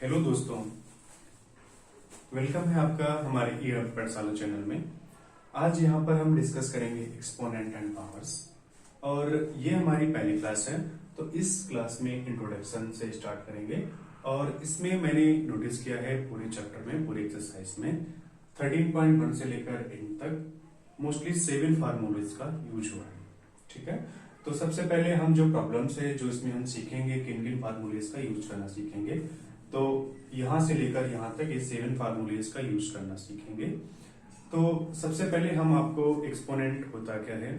Hello दोस्तों, welcome है आपका हमारे पाठशाला चैनल में। आज यहाँ पर हम डिस्कस करेंगे एक्सपोनेंट एंड पावर्स और ये हमारी पहली क्लास है। तो इस क्लास में इंट्रोडक्शन से स्टार्ट करेंगे और इसमें मैंने नोटिस किया है पूरे चैप्टर में, पूरे एक्सरसाइज में 13.1 से लेकर एंड तक मोस्टली 7 फार्मूलेज का यूज हुआ है। ठीक है, तो सबसे पहले हम जो प्रॉब्लम्स है जो इसमें हम सीखेंगे किन किन फार्मूलेज का यूज करना सीखेंगे। तो यहां से लेकर यहां तक ये 7 फार्मूलेज का यूज करना सीखेंगे। तो सबसे पहले हम आपको एक्सपोनेंट होता क्या है,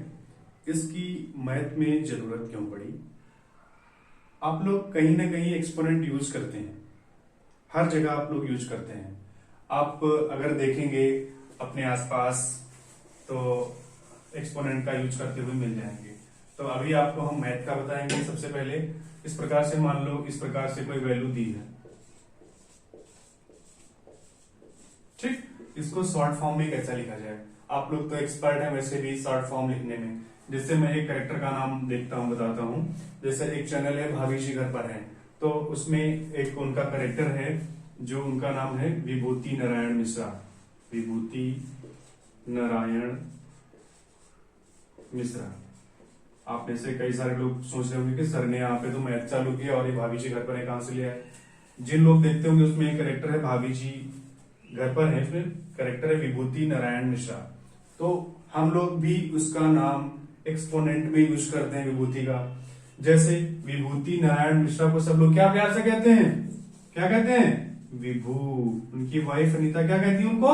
इसकी मैथ में जरूरत क्यों पड़ी। आप लोग कहीं ना कहीं एक्सपोनेंट यूज करते हैं, हर जगह आप लोग यूज करते हैं। आप अगर देखेंगे अपने आसपास तो एक्सपोनेंट का यूज करते हुए मिल जाएंगे। तो अभी आपको हम मैथ का बताएंगे। सबसे पहले इस प्रकार से मान लो, इस प्रकार से कोई वैल्यू दी है, ठीक, इसको शॉर्ट फॉर्म में कैसा लिखा जाए। आप लोग तो एक्सपर्ट हैं वैसे भी शॉर्ट फॉर्म लिखने में। जैसे मैं एक कैरेक्टर का नाम देखता हूं, बताता हूं। जैसे एक चैनल है भाभी जी घर पर है, तो उसमें एक उनका कैरेक्टर है जो उनका नाम है विभूति नारायण मिश्रा। विभूति नारायण मिश्रा। आप में से कई सारे लोग सोच रहे होंगे कि सर ने यहाँ पे तो मैथ चालू किया और ये भाभी जी घर पर है, कहां से लिया है। जिन लोग देखते होंगे उसमें एक कैरेक्टर है भाभी जी घर पर है, उसमें कैरेक्टर है विभूति नारायण मिश्रा। तो हम लोग भी उसका नाम एक्सपोनेंट में यूज करते हैं विभूति का। जैसे विभूति नारायण मिश्रा को सब लोग क्या प्यार से कहते हैं, क्या कहते हैं, विभू। उनकी वाइफ अनीता क्या कहती है उनको,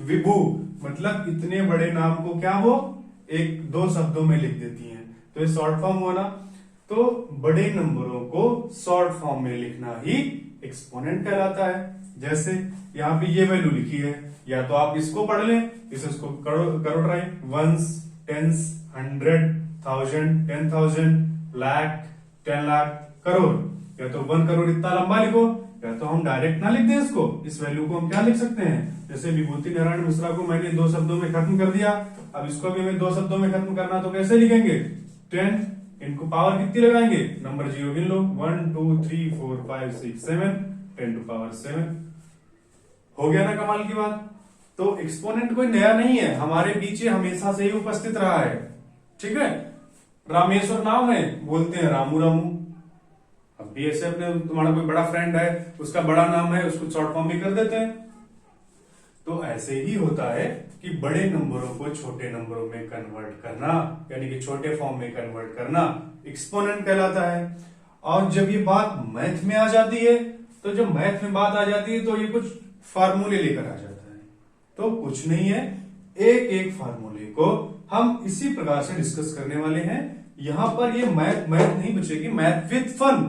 विभू। मतलब इतने बड़े नाम को क्या वो एक दो शब्दों में लिख देती हैं। तो ये शॉर्ट फॉर्म हुआ ना। तो बड़े नंबरों को शॉर्ट फॉर्म में लिखना ही एक्सपोनेंट कहलाता है। जैसे यहाँ पे ये वैल्यू लिखी है, या तो आप इसको पढ़ लें, इसको करो try. Ones, tens, 100, 1000, 10,000, lakh, 10 lakh, crore. या तो 1 करोड़ इतना लंबा लिखो, या तो हम डायरेक्ट ना लिख दें इसको। इस वैल्यू को हम क्या लिख सकते हैं, जैसे विभूति नारायण मिश्रा को मैंने 2 शब्दों में खत्म कर दिया, अब इसको भी हमें 2 शब्दों में खत्म करना, तो कैसे लिखेंगे, 10, इनको पावर कितनी लगाएंगे, नंबर 0 गिन लो, 1 2 3 4 5 6 7, 10 टू पावर 7। हो गया ना कमाल की बात। तो एक्सपोनेंट कोई नया नहीं है, हमारे बीच हमेशा से ही उपस्थित रहा है। ठीक है, रामेश्वर नाम है, बोलते हैं रामू रामू। अब भी ऐसे अपने तुम्हारा कोई बड़ा फ्रेंड है, उसका बड़ा नाम है, उसको शॉर्ट फॉर्म भी कर देते हैं। तो ऐसे ही होता है कि बड़े नंबरों को छोटे नंबरों में कन्वर्ट करना, यानी कि छोटे फॉर्म में कन्वर्ट करना एक्सपोनेंट कहलाता है। और जब ये बात मैथ में आ जाती है, तो जब मैथ में बात आ जाती है तो ये कुछ फार्मूले लेकर आ जाता है। तो कुछ नहीं है, एक एक फार्मूले को हम इसी प्रकार से डिस्कस करने वाले हैं। यहां पर ये मैथ नहीं बचेगी, मैथ विद फन।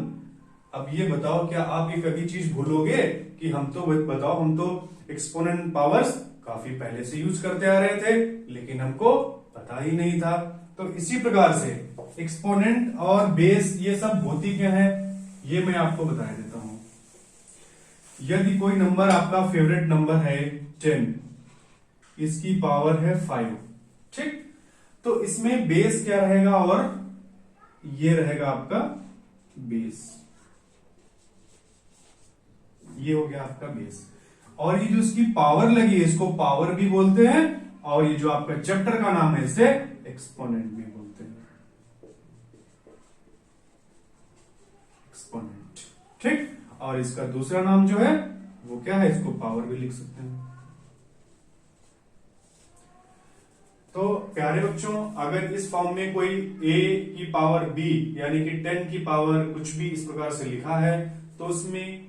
अब ये बताओ, क्या आप ये कभी चीज भूलोगे कि हम तो एक्सपोनेंट पावर्स काफी पहले से यूज करते आ रहे थे, लेकिन हमको पता ही नहीं था। तो इसी प्रकार से एक्सपोनेंट और बेस ये सब होती क्या है, ये मैं आपको बता देता हूं। यदि कोई नंबर आपका फेवरेट नंबर है 10, इसकी पावर है 5, ठीक, तो इसमें बेस क्या रहेगा, और ये रहेगा आपका बेस। ये हो गया आपका बेस। और ये जो इसकी पावर लगी है, इसको पावर भी बोलते हैं, और ये जो आपका चैप्टर का नाम है इसे एक्सपोनेंट भी बोलते हैं, एक्सपोनेंट। ठीक, और इसका दूसरा नाम जो है वो क्या है, इसको पावर भी लिख सकते हैं। तो प्यारे बच्चों, अगर इस फॉर्म में कोई a की पावर b यानी कि 10 की पावर कुछ भी इस प्रकार से लिखा है, तो उसमें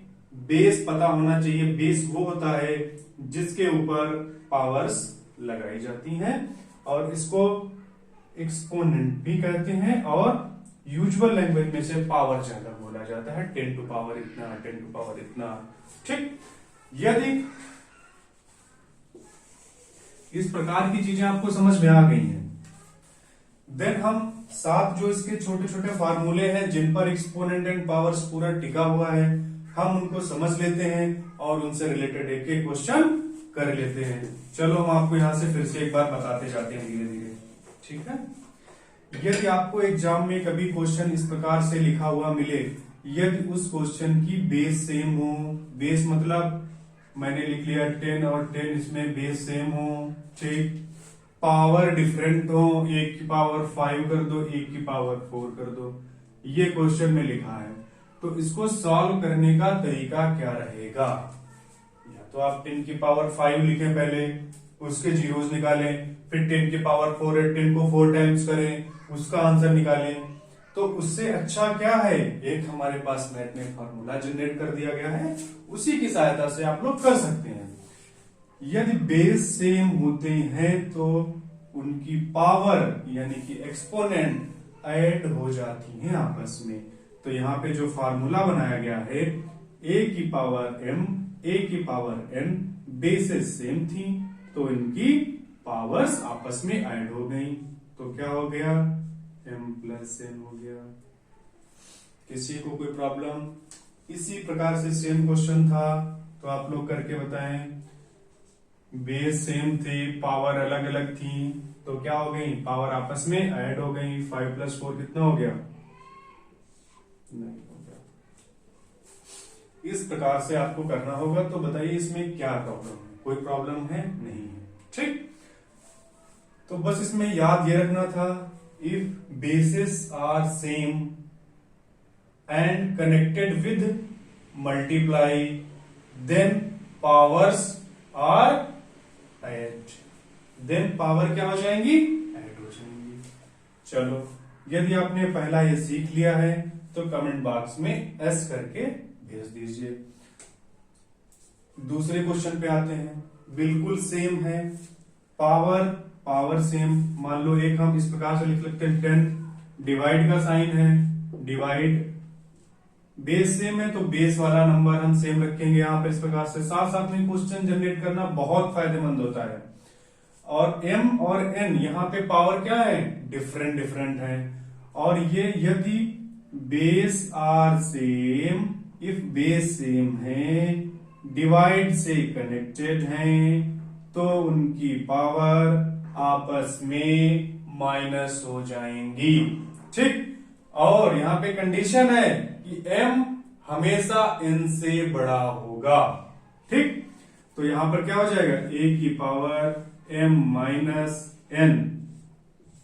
बेस पता होना चाहिए। बेस वो होता है जिसके ऊपर पावर्स लगाई जाती हैं, और इसको एक्सपोनेंट भी कहते हैं, और यूजुअल लैंग्वेज में से पावर ज्यादा बोला जाता है, 10 टू पावर इतना, 10 टू पावर इतना। ठीक, यदि इस प्रकार की चीजें आपको समझ में आ गई हैं, देन हम 7 जो इसके छोटे छोटे फार्मूले हैं जिन पर एक्सपोनेंट एंड पावर्स पूरा टिका हुआ है, हम उनको समझ लेते हैं और उनसे रिलेटेड एक एक क्वेश्चन कर लेते हैं। चलो हम आपको यहां से फिर से एक बार बताते जाते हैं धीरे धीरे। ठीक है, यदि आपको एग्जाम में कभी क्वेश्चन इस प्रकार से लिखा हुआ मिले यदि उस क्वेश्चन की बेस सेम हो, बेस मतलब मैंने लिख लिया 10 और 10 इसमें बेस सेम हो, ठीक, पावर डिफरेंट हो, एक की पावर 5 कर दो, एक की पावर 4 कर दो, ये क्वेश्चन में लिखा है। तो इसको सॉल्व करने का तरीका क्या रहेगा? या तो आप 10 की पावर 5 लिखें पहले, उसके जीरोस निकालें, फिर 10 की पावर 4 है, 10 को 4 टाइम्स करें, उसका आंसर निकालें। तो उससे अच्छा क्या है, एक हमारे पास नेट में फॉर्मूला जनरेट कर दिया गया है, उसी की सहायता से आप लोग कर सकते हैं। यदि बेस सेम होते हैं तो उनकी पावर यानी कि एक्सपोनेंट ऐड हो जाती हैं आपस में। तो यहाँ पे जो फॉर्मूला बनाया गया है, a की पावर m, a की पावर n, बेसेस सेम थी तो इनकी पावर्स आपस में ऐड हो गई। तो क्या हो गया, m प्लस n हो गया। किसी को कोई प्रॉब्लम? इसी प्रकार से सेम क्वेश्चन था तो आप लोग करके बताएं। बेस सेम थे, पावर अलग अलग थी, तो क्या हो गई, पावर आपस में ऐड हो गई। 5 प्लस 4 कितना हो गया? नहीं हो गया। इस प्रकार से आपको करना होगा। तो बताइए इसमें क्या प्रॉब्लम है? कोई प्रॉब्लम है? नहीं है, ठीक। तो बस इसमें याद ये रखना था, if bases are same and connected with multiply then powers are add, then power क्या हो जाएंगी, ऐड हो जाएंगी। चलो, यदि आपने पहला ये सीख लिया है तो कमेंट बॉक्स में एस करके भेज दीजिए। दूसरे क्वेश्चन पे आते हैं, बिल्कुल सेम है, पावर सेम। मान लो एक हम इस प्रकार से लिख सकते हैं 10, डिवाइड का साइन है, डिवाइड, बेस सेम है तो बेस वाला नंबर हम सेम रखेंगे यहाँ पे इस प्रकार से। साथ साथ में क्वेश्चन जनरेट करना बहुत फायदेमंद होता है। और m और n यहाँ पे पावर क्या है, डिफरेंट है। और ये यदि base are same, if base same है, डिवाइड से कनेक्टेड हैं, तो उनकी पावर आपस में माइनस हो जाएंगी, ठीक। और यहाँ पे कंडीशन है कि m हमेशा n से बड़ा होगा, ठीक। तो यहां पर क्या हो जाएगा, a की पावर m माइनस n,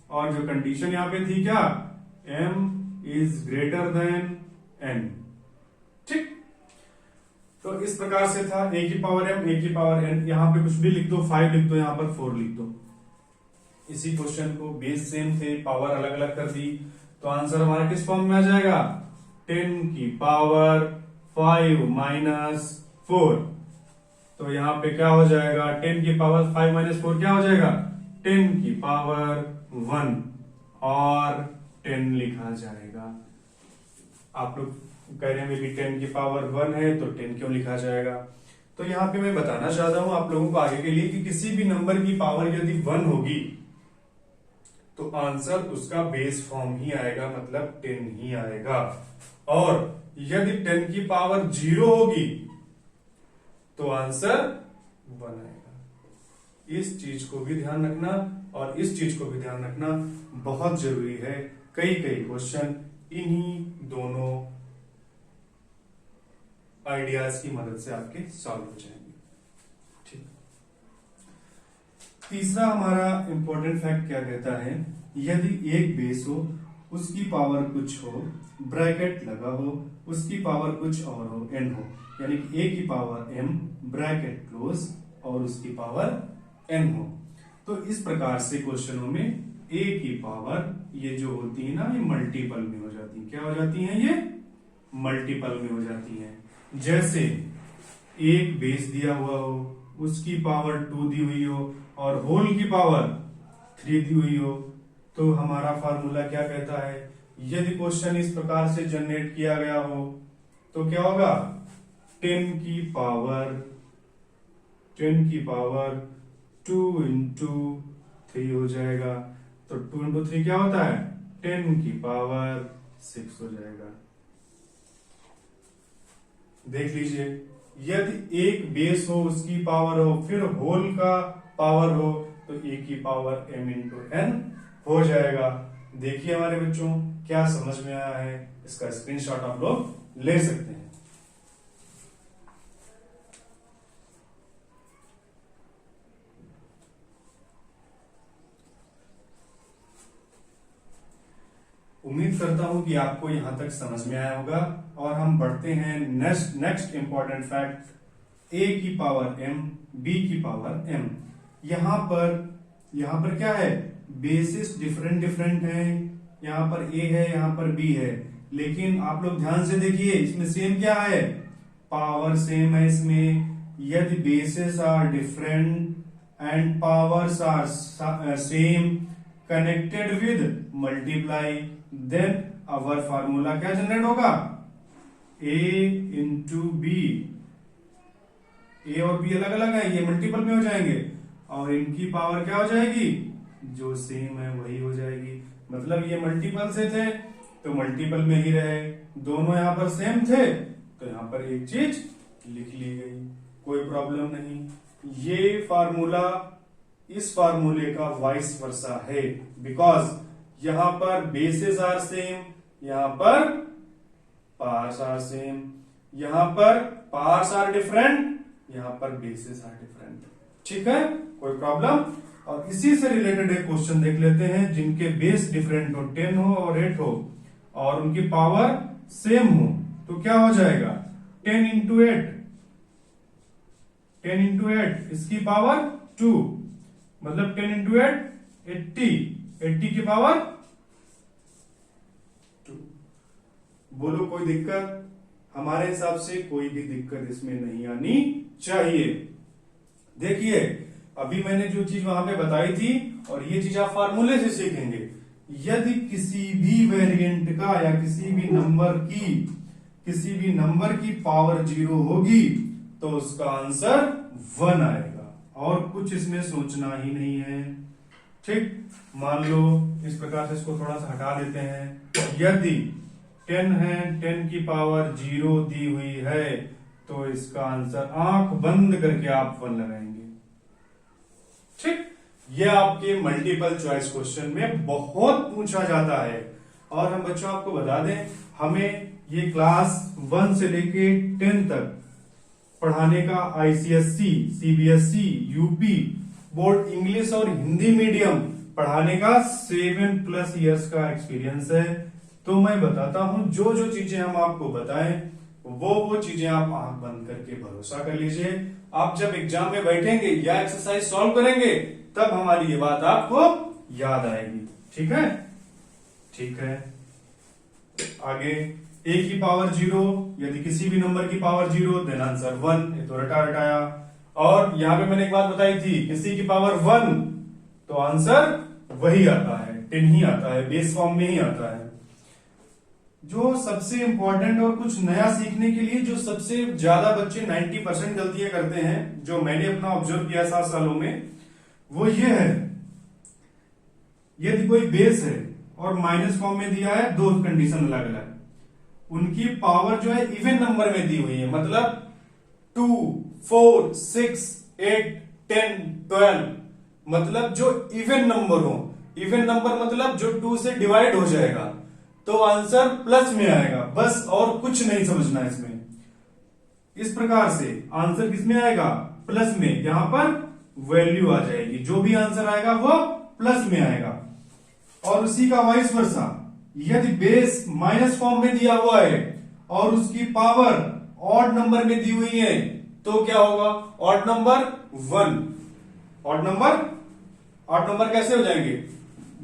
और जो कंडीशन यहां पे थी क्या, m is greater than n, ठीक। तो इस प्रकार से था, a की पावर m, a की पावर n, यहां पे कुछ भी लिख दो, 5 लिख दो, यहां पर 4 लिख दो। इसी क्वेश्चन को बेस सेम थे, पावर अलग अलग कर दी, तो आंसर हमारा किस फॉर्म में आ जाएगा, 10 की पावर 5 माइनस 4। तो यहां पे क्या हो जाएगा, 10 की पावर 5 माइनस 4 क्या हो जाएगा, 10 की पावर 1 और 10 लिखा जाएगा। आप लोग कह रहे हैं कि 10 की पावर 1 है तो 10 क्यों लिखा जाएगा? तो यहाँ पे मैं बताना चाहता हूं आप लोगों को आगे के लिए कि किसी भी नंबर की पावर यदि 1 होगी तो आंसर उसका बेस फॉर्म ही आएगा, मतलब 10 ही आएगा। और यदि 10 की पावर 0 होगी तो आंसर 1 आएगा। इस चीज को भी ध्यान रखना, और इस चीज को भी ध्यान रखना बहुत जरूरी है। कई क्वेश्चन इन्हीं दोनों आइडियाज की मदद से आपके सॉल्व हो जाएंगे, ठीक। तीसरा हमारा इंपॉर्टेंट फैक्ट क्या कहता है, यदि एक बेस हो, उसकी पावर कुछ हो, ब्रैकेट लगा हो, उसकी पावर कुछ और हो, n हो, यानी कि a की पावर m ब्रैकेट क्लोज और उसकी पावर n हो। तो इस प्रकार से क्वेश्चनों में a की पावर ये जो होती है ना, ये मल्टीपल में हो जाती है। क्या हो जाती है, ये मल्टीपल में हो जाती है। जैसे एक बेस दिया हुआ हो, उसकी पावर 2 दी हुई हो और होल की पावर 3 दी हुई हो, तो हमारा फार्मूला क्या कहता है, यदि क्वेश्चन इस प्रकार से जनरेट किया गया हो तो क्या होगा, 10 की पावर 2 इंटू 3 हो जाएगा। तो 2 इंटू 3 क्या होता है, 10 की पावर 6 हो जाएगा। देख लीजिए, यदि एक बेस हो, उसकी पावर हो, फिर होल का पावर हो, तो a की पावर m इंटू n हो जाएगा। देखिए हमारे बच्चों, क्या समझ में आया है, इसका स्क्रीनशॉट आप लोग ले सकते हैं। उम्मीद करता हूं कि आपको यहां तक समझ में आया होगा और हम बढ़ते हैं नेक्स्ट इंपॉर्टेंट फैक्ट, a की पावर m b की पावर m। यहां पर क्या है, बेसिस डिफरेंट है, यहां पर a है, यहां पर b है, लेकिन आप लोग ध्यान से देखिए इसमें सेम क्या है, पावर सेम है इसमें। यदि bases are different and powers are same connected with multiply, then our formula क्या जनरेट होगा, a इंटू बी। ए और बी अलग अलग है, ये मल्टीपल में हो जाएंगे और इनकी पावर क्या हो जाएगी, जो सेम है वही हो जाएगी। मतलब ये मल्टीपल से थे तो मल्टीपल में ही रहे, दोनों यहां पर सेम थे तो यहां पर एक चीज लिख ली गई, कोई प्रॉब्लम नहीं। ये फार्मूला इस फार्मूले का वाइस वर्सा है, बिकॉज यहां पर बेसिस आर सेम, यहां पर पार्ट्स आर सेम, यहां पर पार्ट्स आर डिफरेंट, यहां पर बेसिस आर डिफरेंट। ठीक है, कोई प्रॉब्लम। और इसी से रिलेटेड एक क्वेश्चन देख लेते हैं जिनके बेस डिफरेंट हो, 10 हो और 8 हो और उनकी पावर सेम हो, तो क्या हो जाएगा, 10 इंटू 8, 10 इंटू 8 इसकी पावर 2, मतलब 10 इंटू 8 80, 80 की पावर 2। बोलो कोई दिक्कत, हमारे हिसाब से कोई भी दिक्कत इसमें नहीं आनी चाहिए। देखिए अभी मैंने जो चीज वहां पे बताई थी और ये चीज आप फार्मूले से सीखेंगे, यदि किसी भी वेरिएंट का या किसी भी नंबर की पावर 0 होगी तो उसका आंसर 1 आएगा और कुछ इसमें सोचना ही नहीं है। ठीक, मान लो इस प्रकार से इसको थोड़ा सा हटा देते हैं। यदि 10 है, 10 की पावर 0 दी हुई है तो इसका आंसर आंख बंद करके आप 1 लगाएंगे। ठीक, यह आपके मल्टीपल चॉइस क्वेश्चन में बहुत पूछा जाता है। और हम बच्चों आपको बता दें, हमें ये क्लास 1 से लेके 10 तक पढ़ाने का ICSC, CBSE, UP board English और हिंदी मीडियम पढ़ाने का 7+ इयर्स का एक्सपीरियंस है। तो मैं बताता हूं जो जो चीजें हम आपको बताएं वो चीजें आप आंख बंद करके भरोसा कर लीजिए। आप जब एग्जाम में बैठेंगे या एक्सरसाइज सॉल्व करेंगे तब हमारी ये बात आपको याद आएगी। ठीक है, ठीक है। आगे a की पावर 0, यदि किसी भी नंबर की पावर 0 देन आंसर 1, ये तो रटाया। और यहां पे मैंने एक बात बताई थी, किसी की पावर 1 तो आंसर वही आता है, 10 ही आता है, बेस फॉर्म में ही आता है। जो सबसे इंपॉर्टेंट और कुछ नया सीखने के लिए जो सबसे ज्यादा बच्चे 90% गलतियां करते हैं, जो मैंने अपना ऑब्जर्व किया 7 सालों में, वो ये है, यदि कोई बेस है और माइनस फॉर्म में दिया है, दो कंडीशन अलग अलग, उनकी पावर जो है इवन नंबर में दी हुई है, मतलब 2, 4, 6, 8, 10, 12, मतलब जो इवन नंबर हो, इवन नंबर मतलब जो 2 से डिवाइड हो जाएगा तो आंसर प्लस में आएगा, बस और कुछ नहीं समझना है इसमें। इस प्रकार से आंसर किसमें आएगा, प्लस में, यहां पर वैल्यू आ जाएगी, जो भी आंसर आएगा वो प्लस में आएगा। और उसी का वाइस वर्सा, यदि बेस माइनस फॉर्म में दिया हुआ है और उसकी पावर ऑड नंबर में दी हुई है तो क्या होगा, ऑड नंबर 1, ऑड नंबर कैसे हो जाएंगे,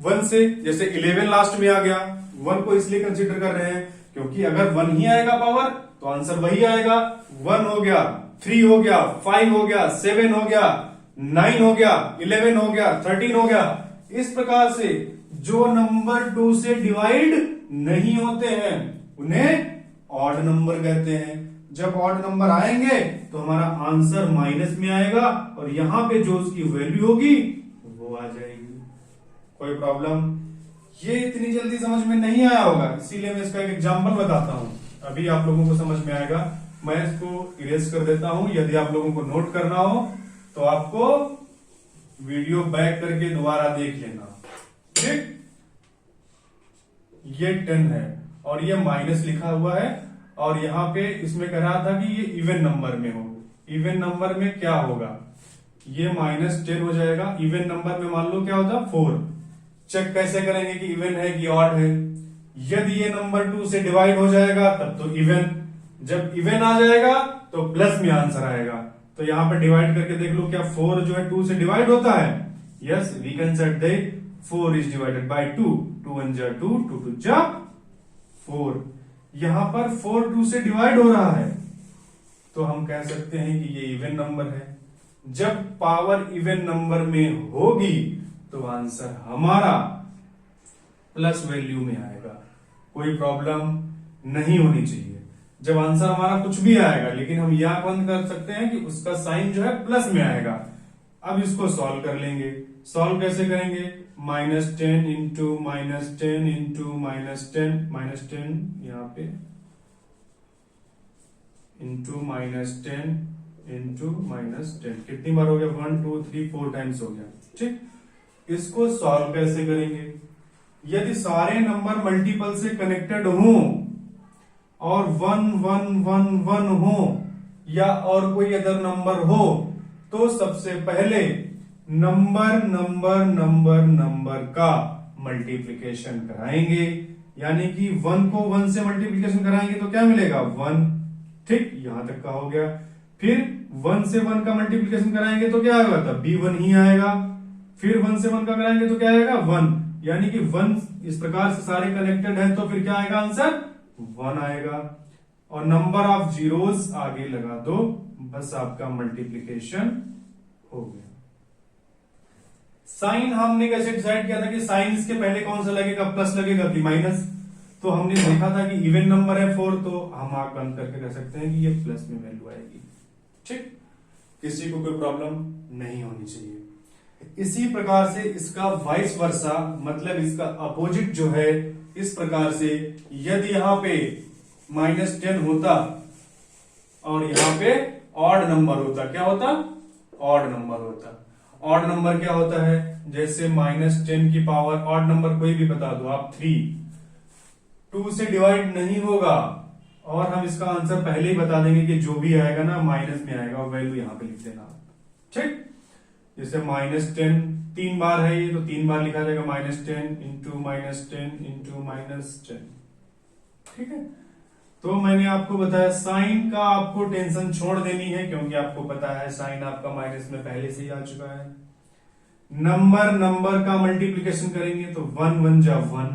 1 से, जैसे 11 लास्ट में आ गया, 1 को इसलिए कंसीडर कर रहे हैं क्योंकि अगर 1 ही आएगा पावर तो आंसर वही आएगा। 1 हो गया, 3 हो गया, 5 हो गया, 7 हो गया, 9 हो गया, 11 हो गया, 13 हो गया। इस प्रकार से जो नंबर 2 से डिवाइड नहीं होते हैं उन्हें ऑड नंबर कहते हैं। जब ऑड नंबर आएंगे तो हमारा आंसर माइनस में आएगा और यहां पे जो उसकी वैल्यू होगी वो आ जाएगी। कोई प्रॉब्लम, ये इतनी जल्दी समझ में नहीं आया होगा, इसीलिए मैं इसका एक एग्जांपल बताता हूं, अभी आप लोगों को समझ में आएगा। मैं इसको इरेज कर देता हूं, यदि आप लोगों को नोट करना हो तो आपको वीडियो बैक करके दोबारा देख लेना। ठीक, ये 10 है और ये माइनस लिखा हुआ है, और यहाँ पे इसमें कह रहा था कि ये इवन नंबर में हो। इवन नंबर में क्या होगा, ये -10 हो जाएगा। इवन नंबर में मान लो क्या होता, 4। चेक कैसे करेंगे कि इवन है कि ऑड है। यदि ये नंबर 2 से डिवाइड हो जाएगा तब तो इवन, जब इवन आ जाएगा तो प्लस में आंसर आएगा। तो यहां पर डिवाइड करके देख लो, क्या 4 जो है 2 से डिवाइड होता है? Yes, we can set that 4 is divided by 2। 2 1 जा 2, 2 2 जा 4। यहां पर 4 2 से डिवाइड हो रहा है, तो हम कह सकते हैं कि ये इवन नंबर है। जब पावर इवन नंबर में होगी तो आंसर हमारा प्लस वैल्यू में आएगा, कोई प्रॉब्लम नहीं होनी चाहिए। जब आंसर हमारा कुछ भी आएगा, लेकिन हम यह बंद कर सकते हैं कि उसका साइन जो है प्लस में आएगा। अब इसको सॉल्व कर लेंगे। सॉल्व कैसे करेंगे? -10 इंटू -10 इंटू -10 यहां पे इंटू -10 इंटू -10 कितनी बार हो गया? 1 2 3 4 टाइम्स हो गया। ठीक, इसको सॉल्व कैसे करेंगे? यदि सारे नंबर मल्टीपल से कनेक्टेड हों और 1 1 1 1 हो या और कोई अदर नंबर हो, तो सबसे पहले नंबर नंबर नंबर नंबर का मल्टीप्लिकेशन कराएंगे। यानी कि 1 को 1 से मल्टीप्लिकेशन कराएंगे तो क्या मिलेगा? 1। ठीक, यहां तक का हो गया। फिर 1 से 1 का मल्टीप्लिकेशन कराएंगे तो क्या आएगा? तब भी 1 ही आएगा। फिर 1 से 1 का कराएंगे तो क्या आएगा? 1। यानी कि 1 इस प्रकार से सारे कनेक्टेड है, तो फिर क्या आएगा आंसर? 1 आएगा। और नंबर ऑफ जीरोस आगे लगा दो, बस आपका मल्टीप्लिकेशन हो गया। साइन हमने कैसे डिसाइड किया था कि साइन इसके पहले कौन सा लगेगा? प्लस लगेगा कि माइनस? तो हमने देखा था कि इवन नंबर है 4, तो हम आंख बंद करके कह सकते हैं कि ये प्लस में वैल्यू आएगी। ठीक, किसी को कोई प्रॉब्लम नहीं होनी चाहिए। इसी प्रकार से इसका वाइस वर्सा, मतलब इसका अपोजिट जो है, इस प्रकार से यदि यहां पे -10 होता और यहां पे ऑड नंबर होता, क्या होता? ऑड नंबर होता। ऑड नंबर क्या होता है? जैसे -10 की पावर, ऑड नंबर कोई भी बता दो आप, 3, 2 से डिवाइड नहीं होगा, और हम इसका आंसर पहले ही बता देंगे कि जो भी आएगा ना माइनस में आएगा, और वैल्यू यहां पे लिख देना। ठीक, जैसे -10 3 बार है ये, तो 3 बार लिखा जाएगा -10 इंटू -10 इंटू -10। ठीक है, तो मैंने आपको बताया साइन का आपको टेंशन छोड़ देनी है, क्योंकि आपको पता है साइन आपका माइनस में पहले से ही आ चुका है। नंबर नंबर का मल्टीप्लिकेशन करेंगे तो 1 1 जा 1,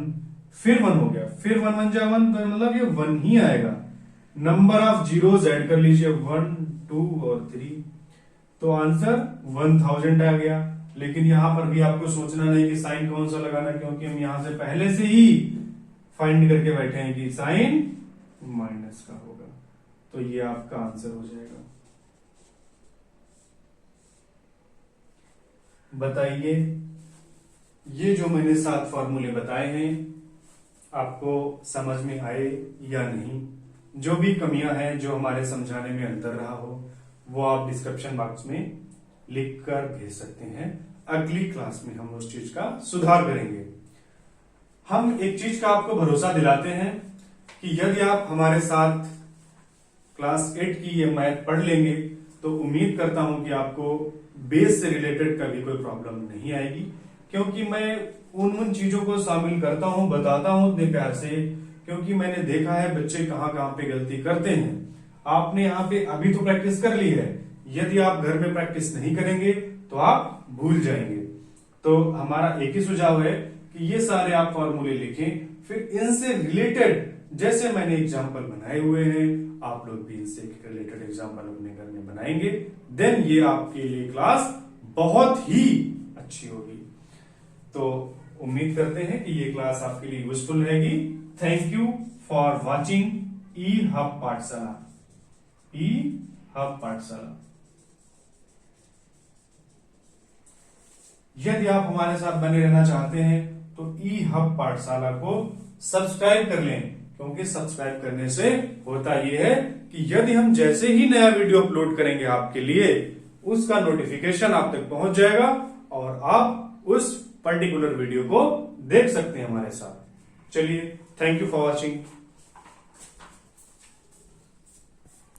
फिर 1 हो गया, फिर 1 1 जा 1, तो मतलब ये 1 ही आएगा। नंबर ऑफ जीरोस ऐड कर लीजिए, 1 2 और 3, तो आंसर 1000 आ गया। लेकिन यहां पर भी आपको सोचना नहीं कि साइन कौन सा लगाना, क्योंकि हम यहां से पहले से ही फाइंड करके बैठे हैं कि साइन माइनस का होगा, तो ये आपका आंसर हो जाएगा। बताइए, ये जो मैंने 7 फॉर्मूले बताए हैं आपको समझ में आए या नहीं? जो भी कमियां हैं, जो हमारे समझाने में अंतर रहा हो, वो आप डिस्क्रिप्शन बॉक्स में लिख कर भेज सकते हैं। अगली क्लास में हम उस चीज का सुधार करेंगे। हम एक चीज का आपको भरोसा दिलाते हैं कि यदि आप हमारे साथ क्लास 8 की ये मैथ पढ़ लेंगे, तो उम्मीद करता हूं कि आपको बेस से रिलेटेड कभी कोई प्रॉब्लम नहीं आएगी, क्योंकि मैं उन चीजों को शामिल करता हूं, बताता हूं इतने प्यार से, क्योंकि मैंने देखा है बच्चे कहां कहां पे गलती करते हैं। आपने यहाँ पे अभी तो प्रैक्टिस कर ली है, यदि आप घर में प्रैक्टिस नहीं करेंगे तो आप भूल जाएंगे। तो हमारा एक ही सुझाव है कि ये सारे आप फॉर्मूले लिखें, फिर इनसे रिलेटेड जैसे मैंने एग्जाम्पल बनाए हुए हैं, आप लोग भी इनसे रिलेटेड एग्जाम्पल अपने घर में बनाएंगे। देन ये आपके लिए क्लास बहुत ही अच्छी होगी। तो उम्मीद करते हैं कि ये क्लास आपके लिए यूजफुल रहेगी। Thank you for watching E hub पाठशाला। ई हब पाठशाला। यदि आप हमारे साथ बने रहना चाहते हैं तो ई हब पाठशाला को सब्सक्राइब कर लें, क्योंकि सब्सक्राइब करने से होता यह है कि यदि हम जैसे ही नया वीडियो अपलोड करेंगे आपके लिए, उसका नोटिफिकेशन आप तक पहुंच जाएगा और आप उस पर्टिकुलर वीडियो को देख सकते हैं हमारे साथ। चलिए थैंक यू फॉर वॉचिंग।